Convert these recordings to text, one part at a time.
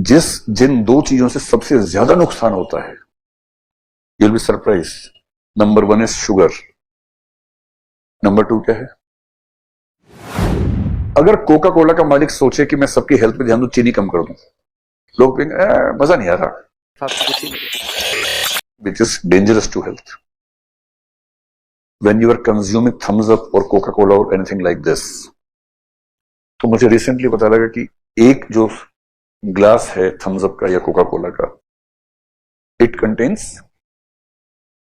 जिन दो चीजों से सबसे ज्यादा नुकसान होता है, you will be surprise. Number 1 is sugar, number 2 क्या है? अगर कोका कोला का मालिक सोचे कि मैं सबकी हेल्थ पे ध्यान दूं, चीनी कम कर दूं, लोग कहेंगे मजा नहीं आ रहा, which is dangerous to health. When you are consuming Thums Up और कोका कोला और एनीथिंग लाइक दिस, तो मुझे रिसेंटली पता लगा कि एक जो ग्लास है थम्स अप का या कोका कोला का, इट कंटेन्स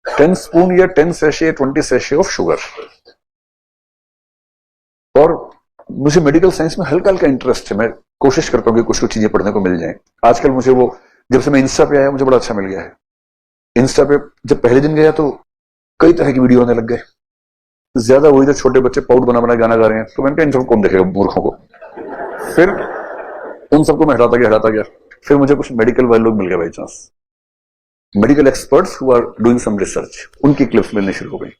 10 स्पून या 10 सैशे 20 सैशे ऑफ शुगर। और मुझे मेडिकल साइंस में हल्का हल्का इंटरेस्ट है, मैं कोशिश करता हूँ कि कुछ कुछ चीजें पढ़ने को मिल जाएं। आजकल मुझे वो, जब से मैं इंस्टा पे आया, मुझे बड़ा अच्छा मिल गया है। इंस्टा पे जब पहले दिन गया तो कई तरह की वीडियो आने लग गए, ज्यादा वही तो छोटे बच्चे पाउट बना बना गाना गा रहे हैं, तो मैंने कहा इन सबको कौन देखेगा, मूर्खों को। फिर उन सबको मैं हटाता गया। फिर मुझे कुछ मेडिकल वाले लोग मिल गए by chance, medical experts who are doing some research, उनकी क्लिप्स मिलने शुरू हो गई।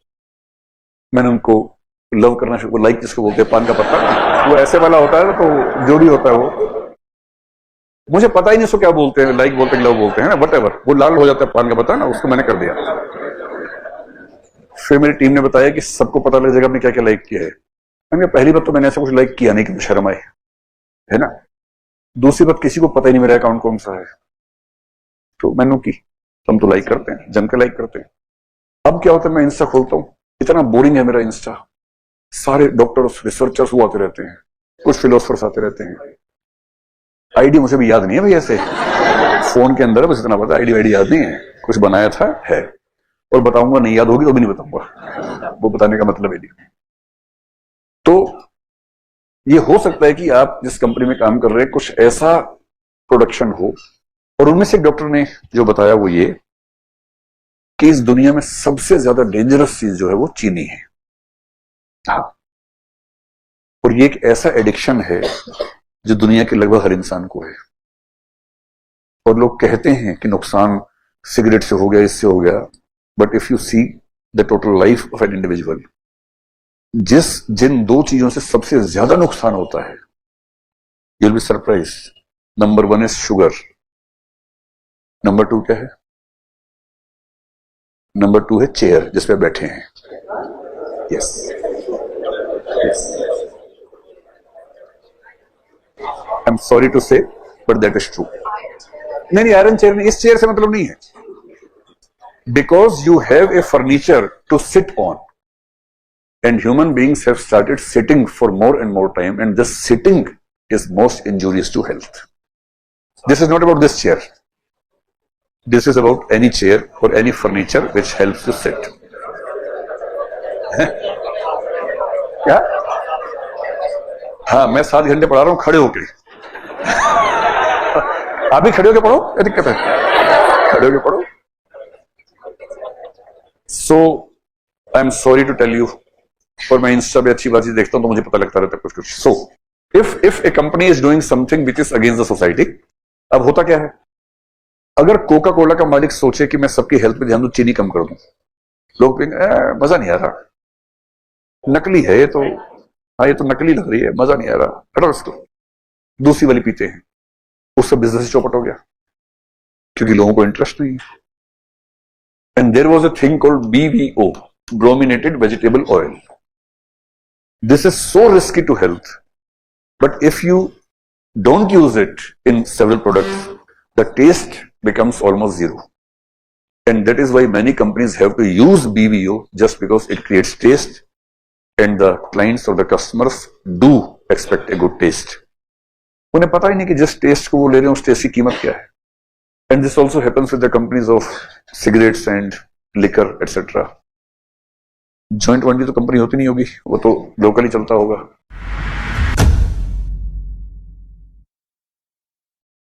मैंने उनको लव करना शुरू, लाइक जिसको बोलते हैं पान का पत्ता, वो ऐसे वाला होता है तो जो भी होता है वो, मुझे पता ही नहीं उसको क्या बोलते हैं, लाइक बोलते हैं, लव बोलते हैं ना, वटएवर, वो लाल हो जाता है पान का पत्ता ना, उसको मैंने कर दिया। फिर मेरी टीम ने बताया कि सबको पता लग जाएगा आपने क्या क्या लाइक किया है। मैंने पहली बात तो मैंने ऐसा कुछ लाइक किया नहीं कि शर्म आए, है ना। दूसरी बात, किसी को पता ही नहीं मेरा अकाउंट कौन सा है, तो मैंने की हम तो लाइक करते हैं, जम के लाइक करते हैं। अब क्या होता है, मैं इंस्टा खोलता हूं, इतना बोरिंग है मेरा इंस्टा, सारे डॉक्टर्स रिसर्चर्स वो आते रहते हैं, कुछ फिलोसफर्स आते रहते हैं। आईडी मुझे भी याद नहीं है भाई, ऐसे फोन के अंदर बस इतना पता, आईडी याद नहीं है, कुछ बनाया था है, और बताऊंगा नहीं, याद होगी तो भी नहीं बताऊंगा, वो बताने का मतलब है नहीं। तो ये हो सकता है कि आप जिस कंपनी में काम कर रहे हैं कुछ ऐसा प्रोडक्शन हो, और उनमें से एक डॉक्टर ने जो बताया वो ये कि इस दुनिया में सबसे ज्यादा डेंजरस चीज जो है वो चीनी है। हाँ, और ये एक ऐसा एडिक्शन है जो दुनिया के लगभग हर इंसान को है। और लोग कहते हैं कि नुकसान सिगरेट से हो गया, इससे हो गया, but if you see the total life of an individual, जिन दो चीजों से सबसे ज्यादा नुकसान होता है, you will be surprise. Number 1 is sugar, number 2 क्या है? नंबर 2 है चेयर जिस पे बैठे हैं। Yes yes, I am sorry to say but that is true. नहीं, आयरन चेयर नहीं, इस चेयर से मतलब नहीं है, because you have a furniture to sit on, and human beings have started sitting for more and more time, and this sitting is most injurious to health. This is not about this chair, this is about any chair or any furniture which helps you sit. क्या? हाँ, मैं 7 घंटे पढ़ा रहा हूं खड़े होके। आप भी खड़े होके पढ़ो, क्या दिक्कत है, खड़े होके पढ़ो। So I am sorry to tell you, और मैं इंस्टा पे अच्छी बातें देखता हूं तो मुझे पता लगता रहता है कुछ कुछ। So if A company is doing something which is against the society, अब होता क्या है, अगर कोका कोला का मालिक सोचे कि मैं सबकी हेल्थ पे ध्यान दूं, चीनी कम कर दूं, लोग कहेंगे मजा नहीं आ रहा, नकली है ये तो, हाँ ये तो नकली लग रही है, मजा नहीं आ रहा, हटो इसको। दूसरी वाली पीते हैं, उससे बिजनेस चौपट हो गया, क्योंकि लोगों को इंटरेस्ट नहीं है। And there was a thing called BVO, brominated vegetable oil. This is so risky to health, but if you don't use it in several products, the taste becomes almost zero. And that is why many companies have to use BVO, just because it creates taste and the clients or the customers do expect a good taste. उन्हें पता ही नहीं कि जिस test को वो ले रहे हैं उस टेस्ट की कीमत क्या है। And this also happens with the companies of cigarettes and liquor, etc. Joint 20 तो कंपनी होती नहीं होगी, वो तो लोकली चलता होगा।